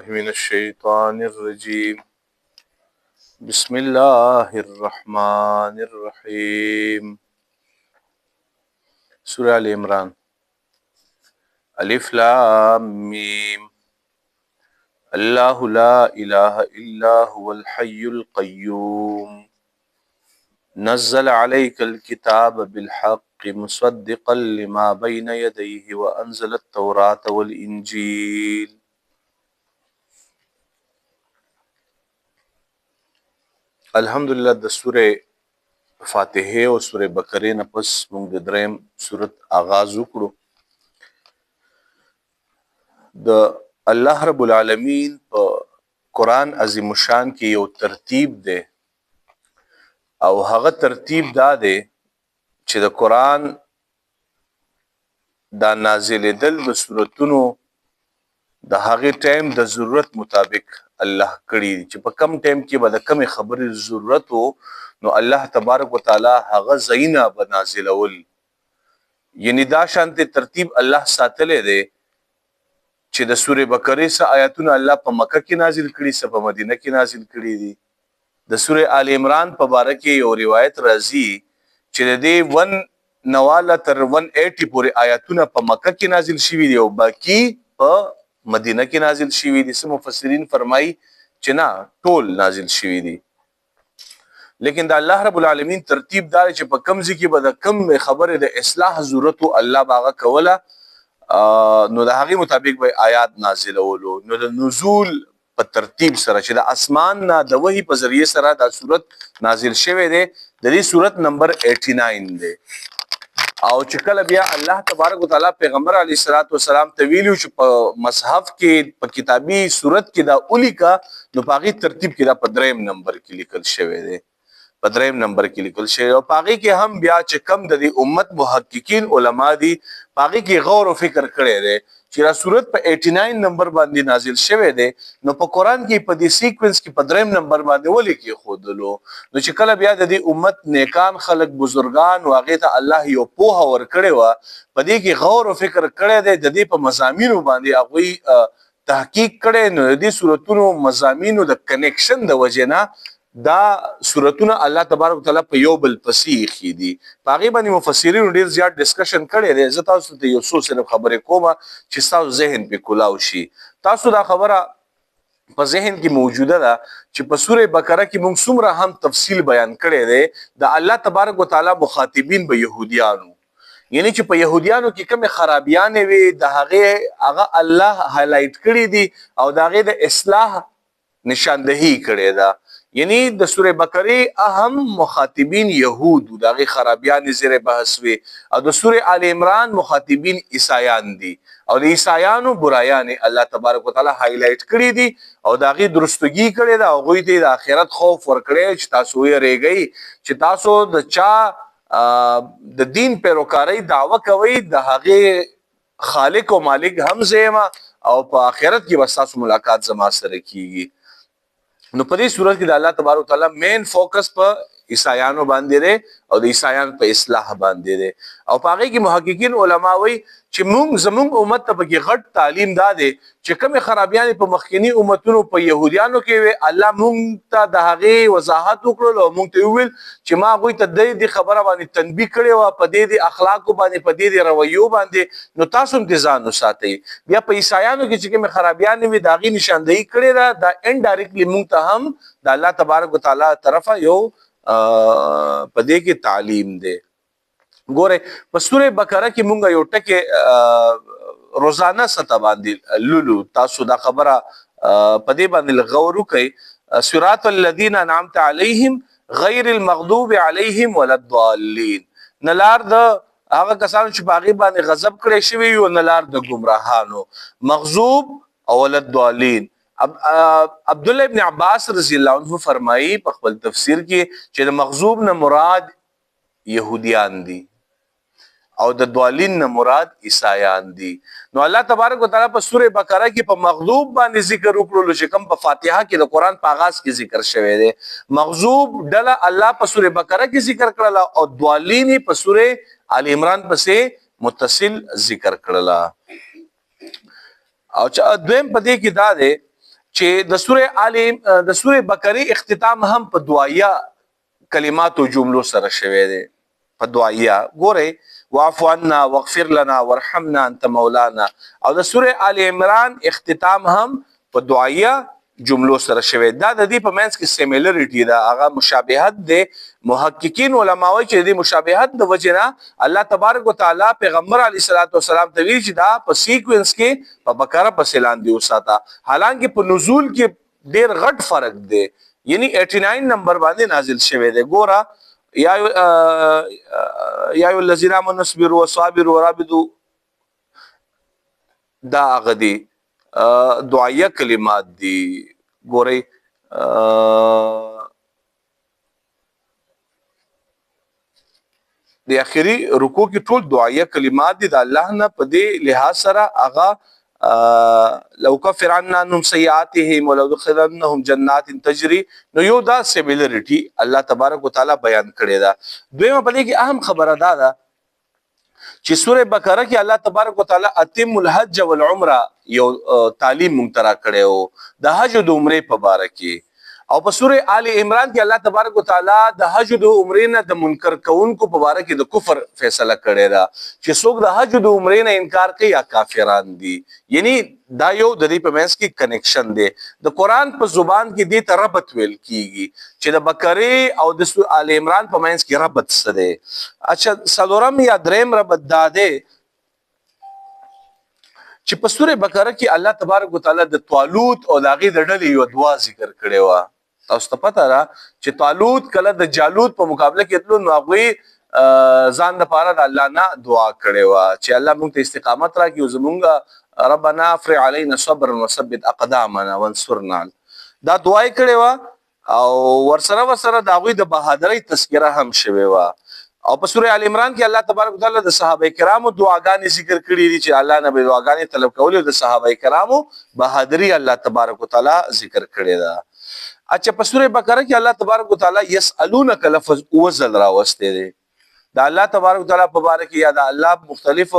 मिनश्शैतानिर्रजीम बिस्मिल्लाहिर्रहमानिर्रहीम। सूरह आल इमरान। अलिफ लाम मीम। अल्लाहु ला इलाहा इल्ला हुवल हय्युल क़य्यूम। नज़्ज़ल अलैकल किताब बिल हक़्क़ि मुसद्दिक़ल लिमा बैन यदैहि व अंज़लत तौरात वल इंजील। अल्हम्दुलिल्लाह द सूरे फातिहे और सूरे बकरे न पस मोंग द द्रेम सूरत आगाज वकड़ो। द अल्लाह रब्बुल आलमीन प कुरान अज़ीमुशान की यो तरतीब दे और हगा तरतीब दा दे چې د قرآن دا نازلېدل د سورتونو د هغې ټایم د ضرورت مطابق الله کړي دي چې په کم ټایم کې به د کمې خبرې ضرورت و نو الله تبارک وتعالی هغه ځایونه به نازلول. یعنی دا شانته ترتیب الله ساتلی دی چې د سورې بقرې څه آیاتونه الله په مکه کې نازل کړي څه په مدینه کې نازل کړي دي. د سورې آل عمران په باره کې یو روایت راځي چې د دې 1 تر 180 پورې آیاتونه په مکه کې نازل شوي دي او باقی په مدینه کې نازل شوي دي. سم مفسرین فرمایي چې نه ټول نازل شوي دي. لیکن د الله رب العالمین ترتیب دار چې په کم ځای کې به د کم خبره د اصلاح ضرورت الله باغه کوله نو د هغې مطابق به آیات نازلولو. نو د نزول په ترتیب سره چې د اسمان نه د وحی په ذریعه سره دا صورت نازل شوی دی. د دې صورت نمبر 89 دی او چې کله بیا الله تبارک وتعالى پیغمبر علیه الصلاۃ والسلام ته ویلو چې په مصحف کې په کتابي صورت کې دا اولیکا نو په هغې ترتیب کې دا په 3 نمبر کې لیکل شوی دی. په 3 نمبر کې لیکل شوی او په هغې کې هم بیا چې کم د دې امت محققین علما دي په هغې کې غور و فکر کړی دی چې دا صورت په 89 نمبر باندې نازل شوی دی نو په قرآن کې په دې سیکوینس کې په 3 نمبر باندې ولې کېښودلو. نو چې کله بیا د دې امت نیکان خلک بزرګان و هغې ته الله یو پوهه ورکړې وه په دې کې غور و فکر کړی دی د دې په مضامینو باندې هغوی تحقیق کړی نو د دې صورتونو مضامینو د کنیکشن د وجې نه دا صورتونه الله تبارک وتعالی په یو بل پسې ایښي دي. په هغې باندې مفسرینو ډېر زیات ډسکشن کړی دی. زه تاسو ته یو څو صرف خبرې کومه چې ستاسو ذهن پې کلاو شي. تاسو دا خبره په ذهن کې موجوده ده چې په سوره بقره کې موږ څومره هم تفصیل بیان کړی دی د الله تبارک وتعالی مخاطبین به یهودیانو، یعنی چې په یهودیانو کې کومې خرابیانې وي د هغه الله هایلایټ کړي دي او د هغې د اصلاح نشاندهی کړې ده. یعنی د سوره بقره اهم مخاطبین یهود د هغې خرابیانې زیر بحث وي او د سوره آل عمران مخاطبین عیسایان دي او د عیسایانو برایانې الله تبارک وتعالی هایلایټ کړي دي او د هغې درستګي کړې ده او هغوی ته د آخرت خوف ورکړی چې تاسو ویرېږئ چې تاسو د چا د دین پیروکارۍ دعوه کوئ د هغې خالق او مالک هم زه یم او په آخرت کې به ستاسو ملاقات زما سره کیږي. نو په دې صورت کې د الله تبارک وتعالی مین فوکس په عیسایانو باندې دی او د عیسایانو په اصلاح باندې دی او په هغې کې محققین علما وایي چې زموږ امت ته پکې غټ تعلیم دا دی چې کومې خرابیانې په مخکیني امتونو په یهودیانو کې وې الله موږ ته د هغې وضاحت وکړلو او موږ ته وویل چې ما هغوی ته دې خبره باندې تنبیه کړې وه په دې اخلاقو باندې په دې رویو باندې نو تاسو هم دې ځان وساتئ. بیا په عیسایانو کې چې کومې خرابیانې وې د هغې نشاندهي کړې ده دا انډایرکټلی موږ ته هم د الله تبارک وتعالی طرفه یو په دې کې تعلیم دی. ګوره په سوره بقره کې مونږ یو ټکی روزانه سطح باندې لولو تاسو دا خبره په دې باندې غور وکئ صراط الذین انعمت علیهم غیر المغضوب علیهم ولا الضالین نه لار د هغه کسانو چې په هغې باندې غضب کړی شوي وي او نه لار د ګمراهانو مغضوب او ولا الضالین. عبدالله ابن عباس رضی الله عنه فرمایي په خپل تفسیر کې چې د مغضوب نه مراد یهودیان دي او د دوالین نه مراد عیسایان دي. نو الله تبارک وتعالی په سوره بقره کې په مغضوب باندې ذکر وکړلو چې کوم په فاتحه کې د قرآن په آغاز کې ذکر شوی دی. مغضوب ډله الله په سوره بقره کې ذکر کړله او دوالین په سوره آل عمران پسې متصل ذکر کړله. او دویم په دې کې دا دی چې د سوره بقره اختتام هم په دعایه کلمات او جملو سره شوی دی. په دعایه ګوره واعف عنا واغفر لنا وارحمنا انت مولانا، او د سوره آل عمران اختتام هم په دعایه جملو سره شوی. دا د دې په منځ کې سیمیلریټي ده، هغه مشابهت ده. محققین علما وايي چې د مشابهت د وجنه الله تبارک وتعالى پیغمبر علی صلوات و سلام ته ویل چې دا په سیکوینس کې په بقره په سلان دی وساته، حالانکه په نزول کې ډیر غټ فرق دی، یعنی 89 نمبر باندې نازل شوی دی. ګوره یا الذین آمنوا اصبروا وصابروا ورابطوا، دا هغه دي دعایه کلمات دي. ګورئ د اخري رکوع کې ټول دعایه کلمات دي د الله نه. په دې لحاظ سره هغه لو کفر عنا عنهم سیئاتهم ولو دخلنهم جنات تجري، نو یو دا سیمیلریټي الله تبارک وتعالى بیان کړی دا. دویمه په دې کې اهم خبره ده چې سوره بقره کې الله تبارک وتعالى اتم الحج والعمره یو تعلیم مونږ ترا کړو د حج او د عمره په باره کې، او په سوره آل عمران کې الله تبارک وتعالى د حج او د عمرې نه د منکر کوونکو په باره کې د کفر فیصله کړی دا چې څوک د حج او د عمرې نه انکار کوي یا کافران دي. یعنی دا یو د دې په منځ کې کنیکشن دی. د قران په زبان کې دې ته ربط ویل کیږي چې د بقره او د سوره آل عمران په منځ کې ربط څه دی. اچھا څلورم یا دریم ربط دا دی چې په سوره بقره کې الله تبارک وتعالى د طالوت او د هغې د ډلې یو دعا ذکر کړې وه. تاسو ته پته ده چې طالوت کله د جالوت په مقابله کې تلو، نو هغوی ځان لپاره د الله نه دعا کړې وه چې الله موږ ته استقامت راکړي او زمونږ ربنا افرغ علینا صبرا وثبت اقدامنا وانصرنا، دا دعا یې کړې وه. او ورسره د هغوی د بهادرۍ تذکره هم شوې وه. او په سوره ال عمران کې الله تبارک وتعالى د صحابه کرامو دعاګانې ذکر کړې دي چې الله نه به دعاګانې طلب کولې، د صحابه کرامو بهادری الله تبارک وتعالى ذکر کړې ده. اچھا په سوره بقره کې الله تبارک وتعالى يسالونک لفظ وزل راوسته دي. دا الله تبارک وتعالى په باره کې یا د الله مختلف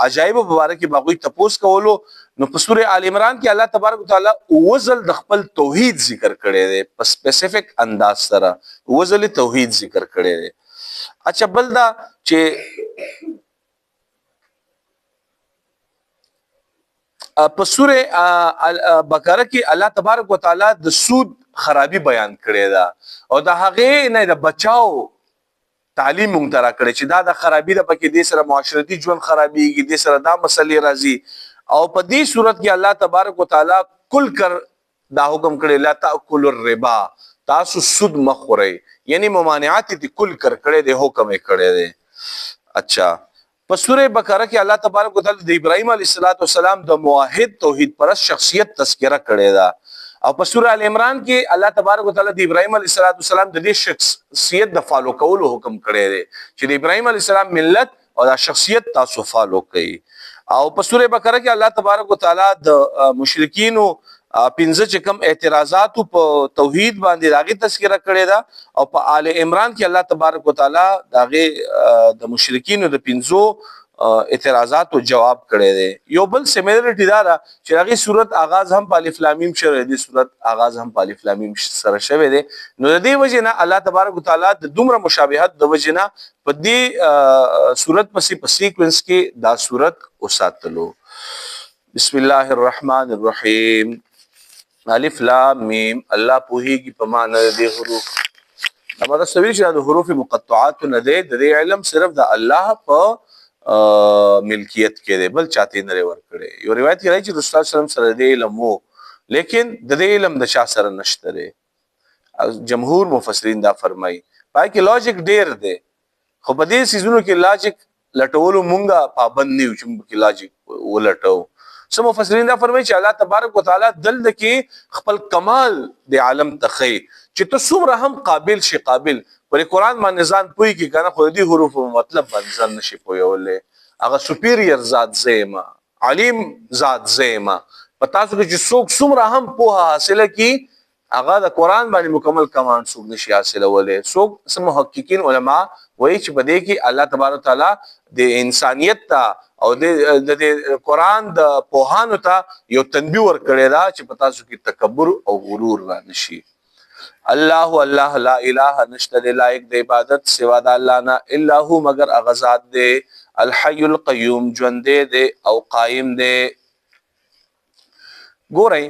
عجایب په باره کې باغوي تپوس کولو، نو په سوره آل عمران کې الله تبارک وتعالى وزل د خپل توحید ذکر کړی دی په سپیسیفک انداز سره، وزل توحید ذکر کړی دی. اچھا بل دا چې په سوره بقره کې الله تبارک وتعالى د سود خرابي بیان کړی دا، او د هغې نه د بچاو تعلیم مونږ ته راکړی چې دا د خرابي د پکې دې سره معاشرتي ژوند خرابېږي، دې سره دا مسلې راځي. او په دې صورت کې الله تبارک وتعالى کل کر دا حکم کړی لا تاکلوا الربا، تاسو سود مخورئ، یعنی ممانعات دې کل کر کړی دی، حکم یې کړی دی. اچھا په سوره بقره کې الله تبارک وتعالى د ابراهیم علیه السلام د موحد توحید پرست شخصیت تذکره کړی دا. او په سوره ال عمران کې الله تبارک وتعالى د ابراهیم علیه السلام د دې شخصیت د فالو کولو حکم کړی دی چې د ابراهیم علیه السلام ملت او د شخصیت تاسو فالو کړئ. او په سوره بقره کې الله تبارک وتعالى د مشرکینو پنځه چې کوم اعتراضات په توحید باندې داغه تذکره کړی دا، او په آل عمران کې الله تبارک وتعالى داغه د مشرکینو د پنځو اعتراضات او جواب کړی دی. یو بل سیمیلریټی دا ده چې هغه صورت آغاز هم په الف لام میم شوی دی، صورت آغاز هم په الف لام میم سره شوی دی. نو د دې وجه نه الله تبارک وتعالى د دومره مشابهت د وجه نه په دې صورت په سیکوینس کې دا صورت وساتلو. بسم الله الرحمن الرحیم. الف لام میم. الله پوهیږي په معنا د حروف، دا مطلب سوي چې د حروف مقطعات نه دی، د دې علم صرف د الله په ملکیت کې دی، بل چاته نه ورکړي. یو روایت کې راځي چې رسول الله صلی الله علیه وسلم سره د علم وو، لیکن د دې علم د چا سره نشته دی. جمهور مفسرین دا فرمایي پای کې لاجیک ډیر دی، خو په دې سيزونو کې لاجیک لټولو مونږه پابند نه یو چې موږ کې لاجیک ولټو. سم مفسرین دا فرمایي چې الله تبارک وتعالى دل کې خپل کمال د عالم تخی چې ته څومره هم قابل شي، قابل پر قرآن باندې ځان پوي کې کنه خو دې حروف مطلب باندې ځان نشي پویولې. هغه سپیریئر ذات زېما، علیم ذات زېما، پتا څو چې څوک څومره هم پوها حاصله کی هغه د قرآن باندې مکمل کمان څوک نشي حاصلولې. څوک سم محققین علما وایي چې بده کې الله تبارک وتعالى د انسانیت ته او د قران د پوهانو ته یو تنبیه ورکړی دا چې پتا سو کې تکبر او غرور را نشي. الله الله لا اله نشته لایق د عبادت سوا د الله نه الا هو مگر اغزاد دی الحي القيوم ژوند دی او قائم دی. ګورئ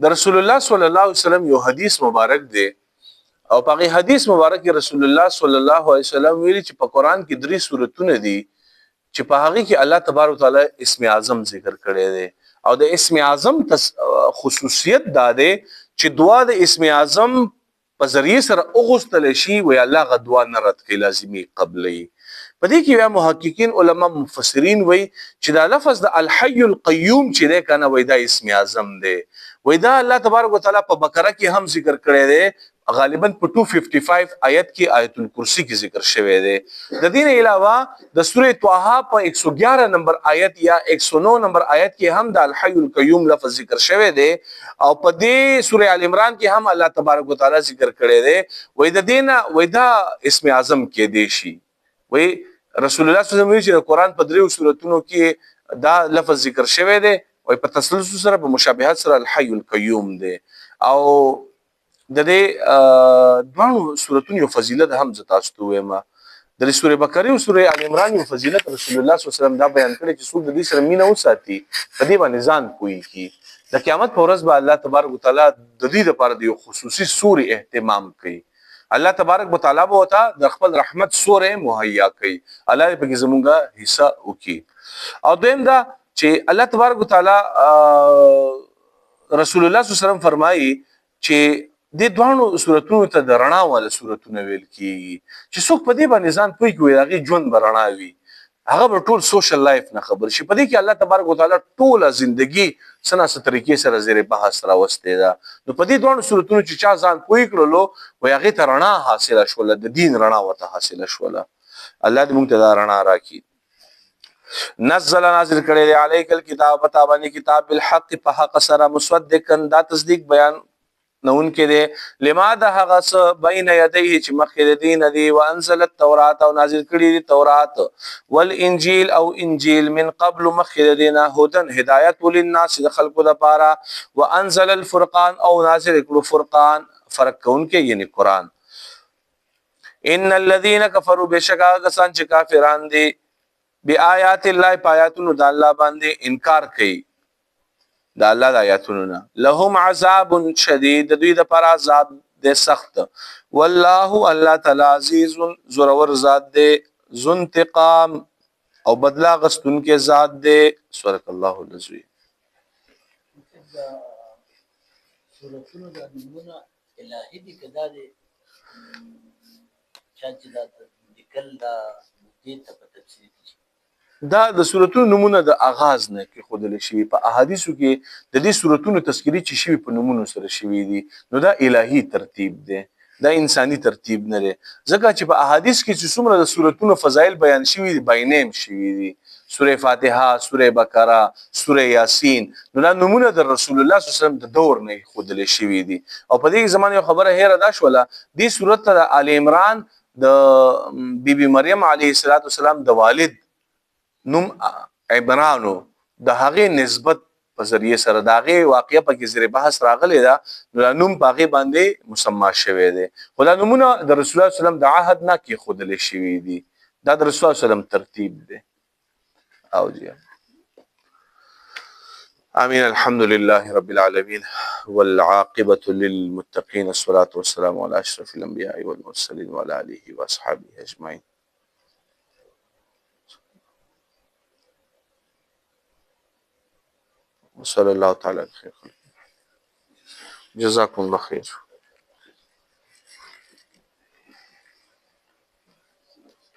د رسول الله صلی الله علیه وسلم یو حدیث مبارک دی او په حدیث مبارک رسول الله صلی الله علیه وسلم ویلي چې په قران کې 3 سورتونه دي چې په هغه کې الله تبارک وتعالى اسم اعظم ذکر کړی دی او د اسم اعظم خصوصیت دا دی چې دعا د اسم اعظم په ذریعہ سره اوغستل شي وی الله غدوا نه رد کوي لازمي قبلي. په دې کې محققین علما مفسرین وی چې دا لفظ د الحي القيوم چې ده کنه وی دا اسم اعظم دی وی دا الله تبارک وتعالى په بقره کې هم ذکر کړی دی غالبا په 255 آیت کې آیت الکرسی کې ذکر شوی دی. د دین علاوه د سوره طه په 111 نمبر آیت یا 109 نمبر آیت کې هم د الحي القيوم لفظ ذکر شوی دی او په دې سوره ال عمران کې هم الله تبارک وتعالى ذکر کړی دی وی د دین وی دا اسم اعظم کې دی شي. وی رسول الله صلی الله علیه وسلم چې قرآن په 3 سورتونو کې دا لفظ ذکر شوی دی وی په تسلسل سره په مشابهت سره الحي القيوم دی او د دې دوه سورتونو یو فضیلت هم تاسو ته وایم. د سوره بقره او سوره ال عمران یو فضیلت رسول الله صلی الله علیه وسلم دا بیان کړی چې څوک د دې سره مینه وساتي په دې باندې ځان کوي کی د قیامت پر ورځ به الله تبارک وتعالى د دې لپاره د یو خصوصي سوري اهتمام کوي. الله تبارک وتعالى به وتا د خپل رحمت سوره مهیا کوي الله په کې زمونږه حصہ وکي. او دویم دا چې الله تبارک وتعالى رسول الله صلی الله علیه وسلم فرمایي چې د دوانو سورتونو ته د رڼا ول سورتونه ویل کی چې څوک په دې باندې ځان پوي کوي هغه ژوند برڼا وي هغه به ټول سوشل لایف نه خبر شي. په دې کې الله تبارک وتعالى ټول ژوندۍ سناسه طریقې سره زیر بحث راوستي دا. نو په دې دوانو سورتونو چې چا ځان پوي کړلو وي هغه ته رڼا حاصله شول د دین رڼا وته حاصله شول. الله دې موږ ته دا رڼا راکړي. نزل نازل کړي علیک الکتاب تابانی کتاب بالحق په حق سره مصدقا دا تصدیق بیان نون کې دي لما ده هغه بین یدیه چې مخکې دین دی وانزل التوراۃ او نازل کړي دي تورات والانجیل او انجیل من قبل مخکې دینه هدن هدایت للناس د خلقو لپاره وانزل الفرقان او نازل کړي فرقان فرق کون کې یعنی قران. ان الذين كفروا بشکا کسان چې کافران دي بیاات الله پایاتونو د الله باندې انکار کوي دا الله د آیاتونو نه لهم عذاب شدید د دوی د پر عذاب د سخت والله الله تعالی عزیز زورور ذات دی ذو انتقام او بدلا غستون کې ذات دی. سورۃ الله العظیم. سورتونو د نمونه الهی دي کدا دي چې دا ذکر دا دې ته په تفصیل دا د سورتونو نمونه د آغاز نه کې خودل شي په احادیثو کې د دې سورتونو تذکری چې شوی په نمونه سره شوی دي نو دا الهی ترتیب دی دا انساني ترتیب نه دی ځکه چې په احادیث کې چې څومره د سورتونو فضایل بیان شوی دي باینیم شوی دي سوره فاتحه سوره بقره سوره یاسین نو دا نمونه د رسول الله صلی الله علیه وسلم د دور نه خودل شوی دي. او په دې زمانه خبره هیر ادا شوله دې سورته د ال عمران د بیبي مریم علیه السلام د والد نوم عمرانو د هغه نسبت په ذریعہ سره داغه واقعیا په کې زیر بحث راغلی دا نوم باغی باندې مسما شوی دی خدا نمونه د رسول الله صلی الله علیه وسلم د عهد نه کې خودل شوی دی دا د رسول الله صلی الله علیه وسلم ترتیب دی. او جی امين. الحمد لله رب العالمين والعاقبة للمتقين الصلاة والسلام على أشرف الأنبياء والمرسلين وعلى آله وأصحابه أجمعين. وصلى الله تعالى على خير. جزاكم الله خير.